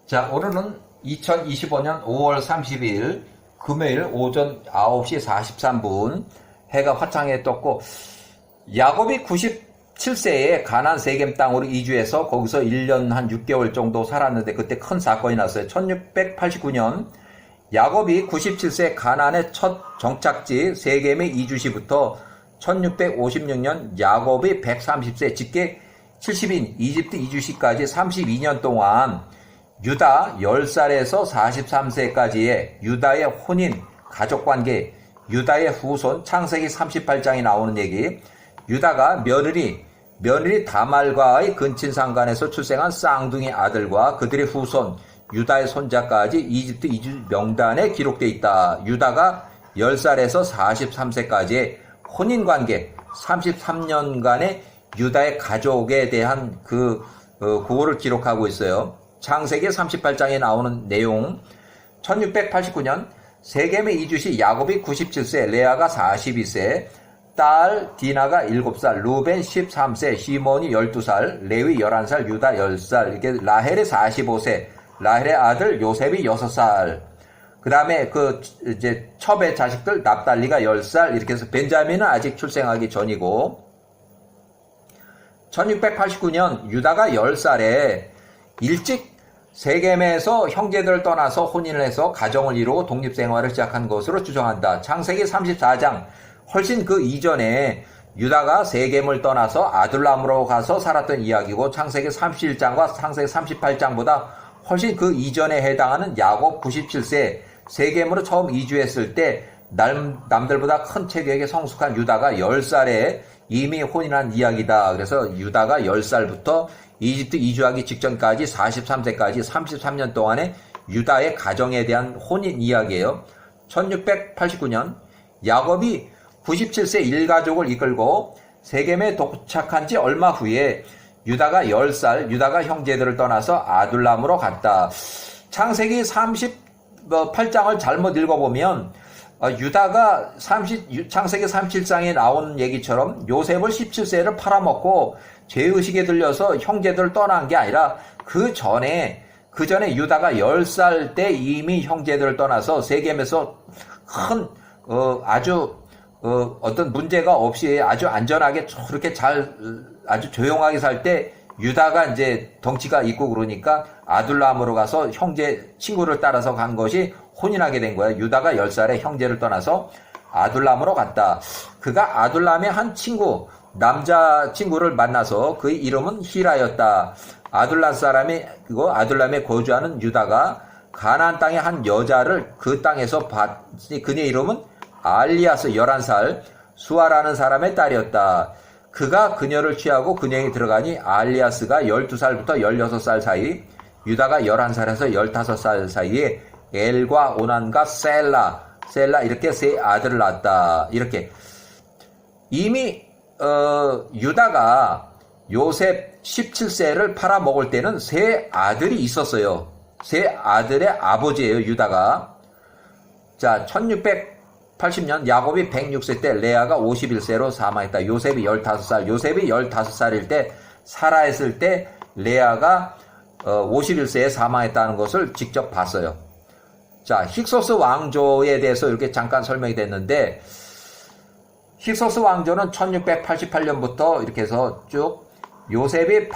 자, 오늘은 2025년 5월 30일 금요일 오전 9시 43분 해가 화창하게 떴고, 야곱이 97세에 가나안 세겜 땅으로 이주해서 거기서 1년 한 6개월 정도 살았는데 그때 큰 사건이 났어요. 1689년 야곱이 97세 가나안의 첫 정착지 세겜의 이주 시부터 1656년 야곱이 130세 직계 70인 이집트 이주 시까지 32년 동안 유다 10살에서 43세까지의 유다의 혼인, 가족관계, 유다의 후손, 창세기 38장에 나오는 얘기, 유다가 며느리 다말과의 근친상간에서 출생한 쌍둥이 아들과 그들의 후손, 유다의 손자까지 이집트 이주 명단에 기록되어 있다. 유다가 10살에서 43세까지의 혼인관계, 33년간의 유다의 가족에 대한 그거를 기록하고 있어요. 창세기 38장에 나오는 내용, 1689년 세겜의 이주시 야곱이 97세, 레아가 42세, 딸 디나가 7살, 루벤 13세, 시몬이 12살, 레위 11살, 유다 10살, 이렇게 라헬이 45세, 라헬의 아들 요셉이 6살, 그 다음에 이제 첩의 자식들 납달리가 10살, 이렇게 해서 벤자민은 아직 출생하기 전이고, 1689년 유다가 10살에 일찍 세겜에서 형제들을 떠나서 혼인을 해서 가정을 이루고 독립생활을 시작한 것으로 추정한다. 창세기 34장, 훨씬 그 이전에 유다가 세겜을 떠나서 아둘람으로 가서 살았던 이야기고, 창세기 37장과 창세기 38장보다 훨씬 그 이전에 해당하는 야곱 97세 세겜으로 처음 이주했을 때 남들보다 큰 체격에 성숙한 유다가 10살에 이미 혼인한 이야기다. 그래서 유다가 10살부터 이집트 이주하기 직전까지 43세까지 33년 동안의 유다의 가정에 대한 혼인 이야기예요. 1689년 야곱이 97세 일가족을 이끌고 세겜에 도착한 지 얼마 후에 유다가 10살, 유다가 형제들을 떠나서 아둘람으로 갔다. 창세기 38장을 잘못 읽어보면 유다가 창세기 37장에 나온 얘기처럼 요셉을 17세를 팔아먹고 죄의식에 들려서 형제들을 떠난 게 아니라 그 전에 유다가 10살 때 이미 형제들을 떠나서 세겜에서 큰 어떤 문제가 없이 아주 안전하게 그렇게 아주 조용하게 살 때 유다가 이제 덩치가 있고 그러니까 아둘람으로 가서 형제 친구를 따라서 간 것이 혼인하게 된 거야. 유다가 10살에 형제를 떠나서 아둘람으로 갔다. 그가 아둘람의 한 친구, 남자 친구를 만나서 그의 이름은 히라였다. 아둘람 사람이 아둘람에 거주하는 유다가 가나안 땅의 한 여자를 그 땅에서 봤으니 그녀의 이름은 알리아스 11살, 수아라는 사람의 딸이었다. 그가 그녀를 취하고 그녀에게 들어가니 알리아스가 12살부터 16살 사이, 유다가 11살에서 15살 사이에 엘과 오난과 셀라 이렇게 세 아들을 낳았다. 이렇게 이미 유다가 요셉 17세를 팔아먹을 때는 세 아들이 있었어요. 세 아들의 아버지예요, 유다가. 자, 1680년 야곱이 106세 때 레아가 51세로 사망했다. 요셉이 15살 때 살아있을 때 레아가 51세에 사망했다는 것을 직접 봤어요. 자, 힉소스 왕조에 대해서 이렇게 잠깐 설명이 됐는데, 힉소스 왕조는 1688년부터 이렇게 해서 쭉 요셉이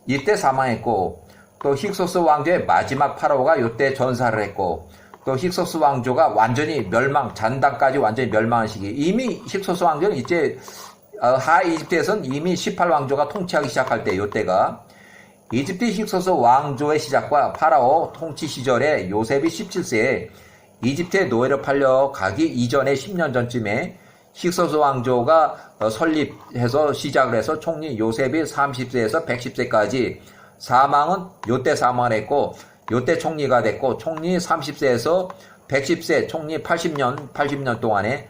이때 사망했고, 또 힉소스 왕조의 마지막 파라오가 이때 전사를 했고, 또 힉소스 왕조가 완전히 잔당까지 완전히 멸망한 시기. 이미 힉소스 왕조는 이제 하이집트에서는 이미 18왕조가 통치하기 시작할 때 이때가 이집트 힉소스 왕조의 시작과 파라오 통치 시절에 요셉이 17세에 이집트의 노예로 팔려가기 이전에 10년 전쯤에 힉소스 왕조가 설립해서 시작을 해서 총리 요셉이 30세에서 110세까지 사망은 요때 사망을 했고, 요때 총리가 됐고, 총리 30세에서 110세, 총리 80년 동안에,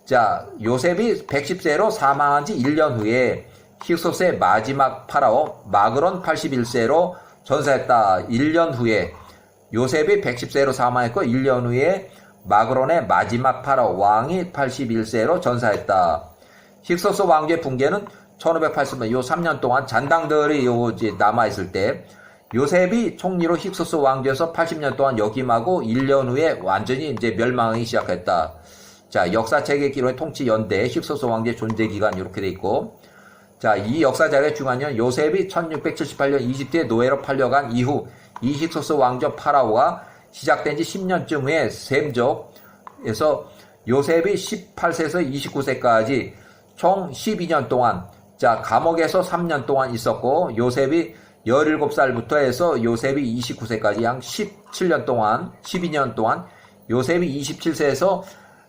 자, 요셉이 110세로 사망한 지 1년 후에 힉소스의 마지막 파라오 마그론 81세로 전사했다. 1년 후에 요셉이 110세로 사망했고 1년 후에 마그론의 마지막 파라오 왕이 81세로 전사했다. 힉소스 왕조의 붕괴는 1580년 요 3년 동안 잔당들이 이제 남아있을 때 요셉이 총리로 힉소스 왕조에서 80년 동안 역임하고 1년 후에 완전히 이제 멸망하기 시작했다. 자, 역사책의 기록의 통치 연대 힉소스 왕조의 존재 기간 이렇게 돼 있고, 자, 이 역사자료의 중요한 요셉이 1678년 이집트에 노예로 팔려간 이후 이 힉소스 왕조 파라오가 시작된 지 10년쯤 후에 셈족에서 요셉이 18세에서 29세까지 총 12년 동안, 자, 감옥에서 3년 동안 있었고, 요셉이 17살부터 해서 요셉이 29세까지 약 17년 동안, 12년 동안, 요셉이 27세에서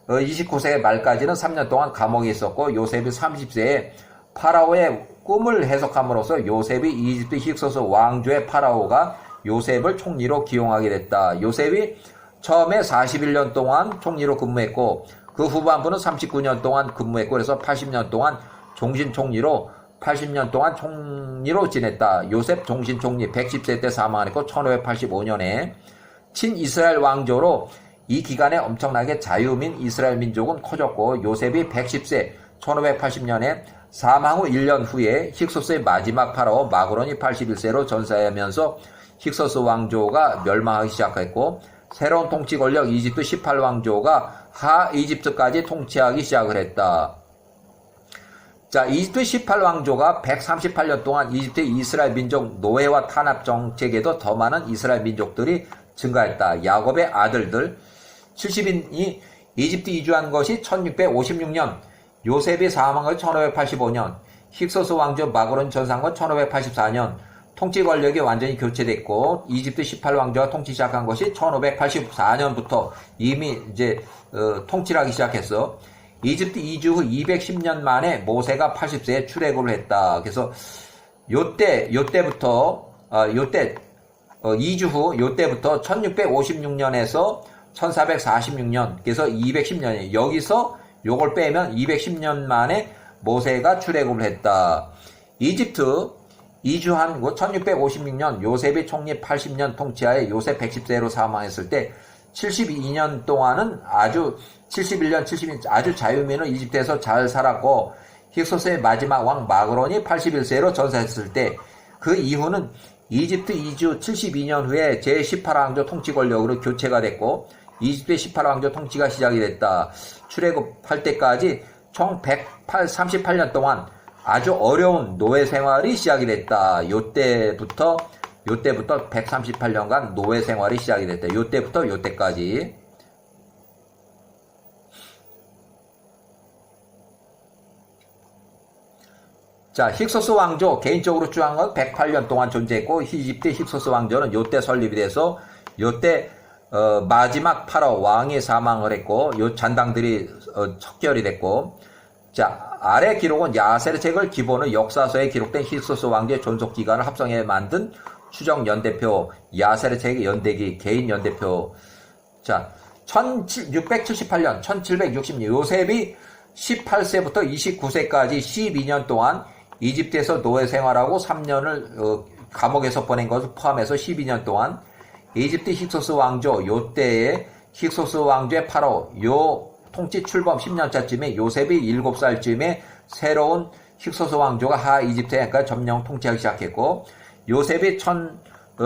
29세 말까지는 3년 동안 감옥에 있었고, 요셉이 30세에 파라오의 꿈을 해석함으로써 요셉이 이집트 힉소스 왕조의 파라오가 요셉을 총리로 기용하게 됐다. 요셉이 처음에 41년 동안 총리로 근무했고 그 후반부는 39년 동안 근무했고 그래서 80년 동안 종신총리로 80년 동안 총리로 지냈다. 요셉 종신총리 110세 때 사망했고 1585년에 친이스라엘 왕조로 이 기간에 엄청나게 자유민 이스라엘 민족은 커졌고 요셉이 110세 1580년에 사망 후 1년 후에 힉소스의 마지막 파라오 마그론이 81세로 전사하면서 힉소스 왕조가 멸망하기 시작했고 새로운 통치 권력 이집트 18왕조가 하 이집트까지 통치하기 시작을 했다. 자, 이집트 18왕조가 138년 동안 이집트 이스라엘 민족 노예와 탄압 정책에도 더 많은 이스라엘 민족들이 증가했다. 야곱의 아들들 70인이 이집트 이주한 것이 1656년, 요셉이 사망한 것이 1585년, 힉소스 왕조 마그론 전상건 1584년, 통치 권력이 완전히 교체됐고 이집트 18왕조가 통치 시작한 것이 1584년부터 이미 이제 통치를 하기 시작했어. 이집트 이주 후 210년 만에 모세가 80세에 출애굽을 했다. 그래서 요때부터 이주 후 요때부터 1656년에서 1446년 그래서 210년이에요. 여기서 요걸 빼면 210년 만에 모세가 출애굽을 했다. 이집트 이주한 1656년 요셉이 총리 80년 통치하에 요셉 110세로 사망했을 때 72년 동안은 71년, 72년 아주 자유민은 이집트에서 잘 살았고 힉소스의 마지막 왕 마그론이 81세로 전사했을 때 그 이후는 이집트 이주 72년 후에 제18왕조 통치 권력으로 교체가 됐고 이집트의 18왕조 통치가 시작이 됐다. 출애굽할 때까지 총 138년 동안 아주 어려운 노예 생활이 시작이 됐다. 요때부터 138년간 노예 생활이 시작이 됐다. 요때부터 요때까지. 자, 힉소스 왕조 개인적으로 주한 건 108년 동안 존재했고 이집트 힉소스 왕조는 요때 설립이 돼서 요때 마지막 파라오 왕이 사망을 했고 요 잔당들이 척결이 됐고 자, 아래 기록은 야셀의 책을 기본으로 역사서에 기록된 힉소스 왕조의 존속 기간을 합성해 만든 추정 연대표, 야셀의 책의 연대기, 개인 연대표. 자, 1678년, 1760년 요셉이 18세부터 29세까지 12년 동안 이집트에서 노예 생활하고 3년을 감옥에서 보낸 것을 포함해서 12년 동안 이집트 힉소스 왕조 요때의 힉소스 왕조의 파라오 요 통치 출범 10년차쯤에 요셉이 7살쯤에 새로운 힉소스 왕조가 하 이집트에 점령 통치하기 시작했고 요셉이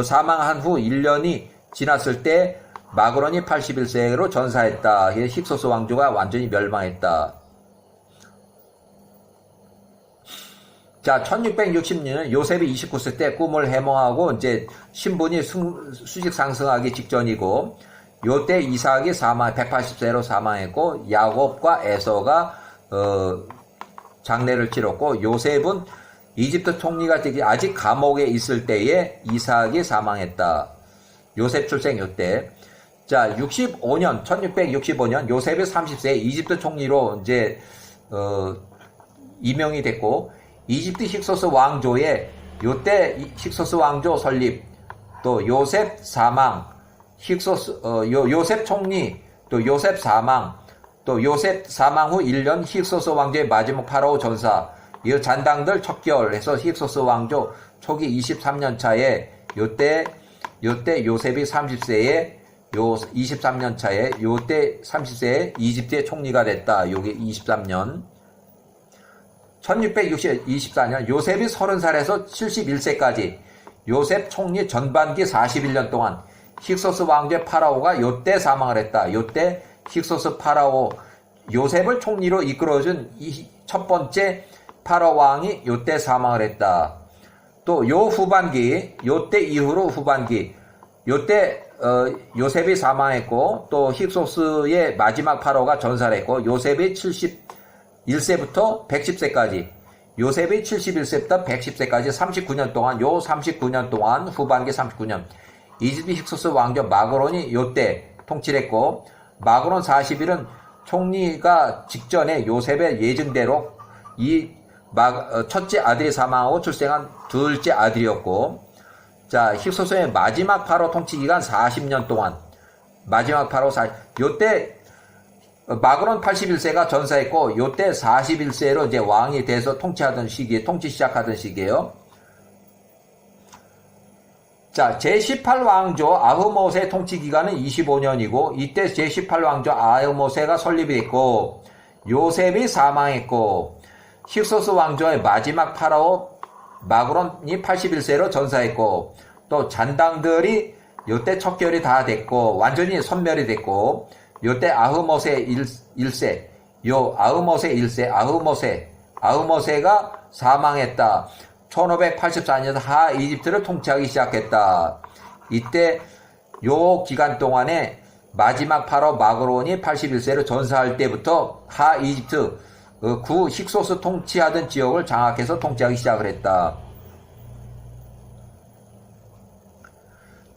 사망한 후 1년이 지났을 때 마그론이 81세로 전사했다. 힉소스 왕조가 완전히 멸망했다. 자, 1660년은 요셉이 29세 때 꿈을 해몽하고 이제 신분이 수직 상승하기 직전이고 요때 이삭이 180세로 사망했고 야곱과 에서가 장례를 치렀고 요셉은 이집트 총리가 되기 아직 감옥에 있을 때에 이삭이 사망했다. 요셉 출생 요때. 자, 1665년 요셉이 30세에 이집트 총리로 이제 임명이 됐고 이집트 힉소스 왕조의 요때 힉소스 왕조 설립 또 요셉 사망 요셉 총리, 또 요셉 사망, 또 요셉 사망 후 1년 힉소스 왕조의 마지막 파라오 전사, 이 잔당들 척결해서 힉소스 왕조 초기 23년 차에 요때 요셉이 30세에 23년 차에 요때 30세에 이집트의 총리가 됐다. 요게 23년. 1624년 요셉이 30살에서 71세까지 요셉 총리 전반기 41년 동안 힉소스 왕제 파라오가 요때 사망을 했다. 요때 힉소스 파라오 요셉을 총리로 이끌어준 이 첫 번째 파라오 왕이 요때 사망을 했다. 또 요 후반기 요때 이후로 후반기 요때 요셉이 사망했고 또 힉소스의 마지막 파라오가 전사를 했고 요셉이 71세부터 110세까지 요셉이 71세부터 110세까지 39년 동안 요 39년 동안 후반기 39년 이집트 힉소스 왕조 마그론이 요때 통치를 했고 마그론 40일은 총리가 직전에 요셉의 예증대로 첫째 아들이 사망하고 출생한 둘째 아들이었고 자 힉소스의 마지막 파로 통치 기간 40년 동안 마지막 파로 요때 마그론 81세가 전사했고 요때 41세로 이제 왕이 돼서 통치하던 시기에 통치 시작하던 시기예요. 자, 제18왕조 아흐모세 통치 기간은 25년이고 이때 제18왕조 아흐모세가 설립이 됐고 요셉이 사망했고 힉소스 왕조의 마지막 파라오 마그론이 81세로 전사했고 또 잔당들이 요때 척결이 다 됐고 완전히 선멸이 됐고 요때 아흐모세 1세 아흐모세가 사망했다. 1584년 하 이집트를 통치하기 시작했다. 이때 요 기간 동안에 마지막 파라오 마그론이 81세로 전사할 때부터 하 이집트 구 힉소스 통치하던 지역을 장악해서 통치하기 시작을 했다.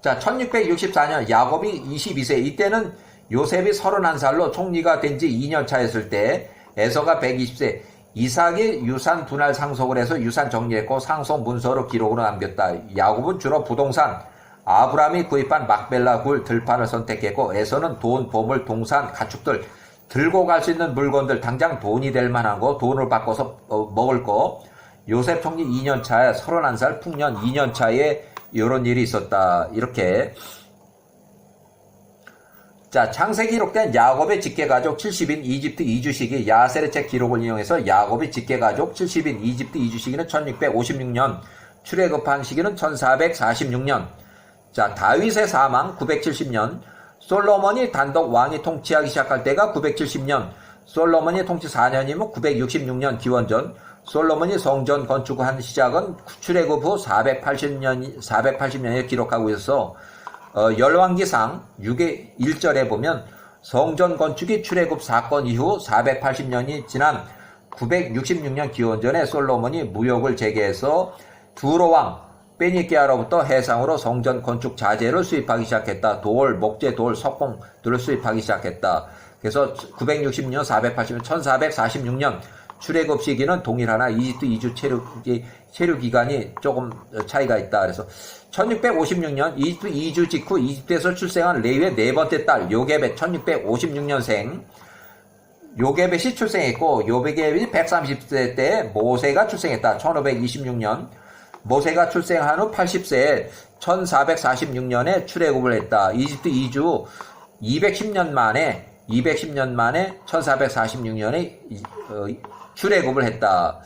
자, 1664년 야곱이 22세 이때는 요셉이 31살로 총리가 된 지 2년 차였을 때 에서가 120세 이삭이 유산 분할 상속을 해서 유산 정리했고 상속 문서로 기록으로 남겼다. 야곱은 주로 부동산 아브라함이 구입한 막벨라 굴 들판을 선택했고 에서는 돈, 보물, 동산, 가축들 들고 갈 수 있는 물건들 당장 돈이 될 만한 거 돈을 바꿔서 먹을 거 요셉 총리 2년 차에 31살 풍년 2년 차에 이런 일이 있었다. 이렇게 자, 창세기 기록된 야곱의 직계가족 70인 이집트 이주 시기 야셀의 책 기록을 이용해서 야곱의 직계가족 70인 이집트 이주 시기는 1656년, 출애굽한 시기는 1446년. 자, 다윗의 사망 970년, 솔로몬이 단독 왕이 통치하기 시작할 때가 970년, 솔로몬이 통치 4년이면 966년 기원전, 솔로몬이 성전 건축한 시작은 출애굽 후 480년에 기록하고 있어서 열왕기상 6의 1절에 보면 성전 건축이 출애굽 사건 이후 480년이 지난 966년 기원전에 솔로몬이 무역을 재개해서 두로왕 베니게아로부터 해상으로 성전 건축 자재를 수입하기 시작했다. 돌, 목재, 돌, 석공들을 수입하기 시작했다. 그래서 960년, 480년, 1446년 출애굽 시기는 동일하나 이집트 이주 체류 기간이 조금 차이가 있다. 그래서 1656년 이집트 이주 직후 이집트에서 출생한 레위의 네 번째 딸 요게벳 1656년생 요게벳이 출생했고 요게벳이 130세 때 모세가 출생했다. 1526년 모세가 출생한 후 80세에 1446년에 출애굽을 했다. 이집트 이주 210년 만에 1446년에 출애굽을 했다.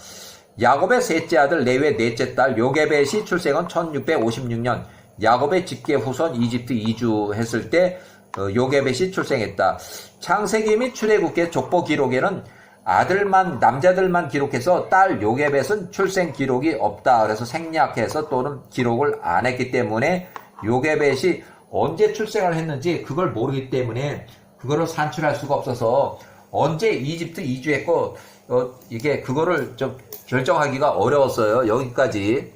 야곱의 셋째 아들 레위의 넷째 딸 요게벳이 출생한 1656년 야곱의 직계 후손 이집트 이주했을 때 요게벳이 출생했다. 창세기 및 출애굽기 족보 기록에는 남자들만 기록해서 딸 요게벳은 출생 기록이 없다. 그래서 생략해서 또는 기록을 안 했기 때문에 요게벳이 언제 출생을 했는지 그걸 모르기 때문에 그거를 산출할 수가 없어서 언제 이집트 이주했고 이게 그거를 좀 결정하기가 어려웠어요. 여기까지.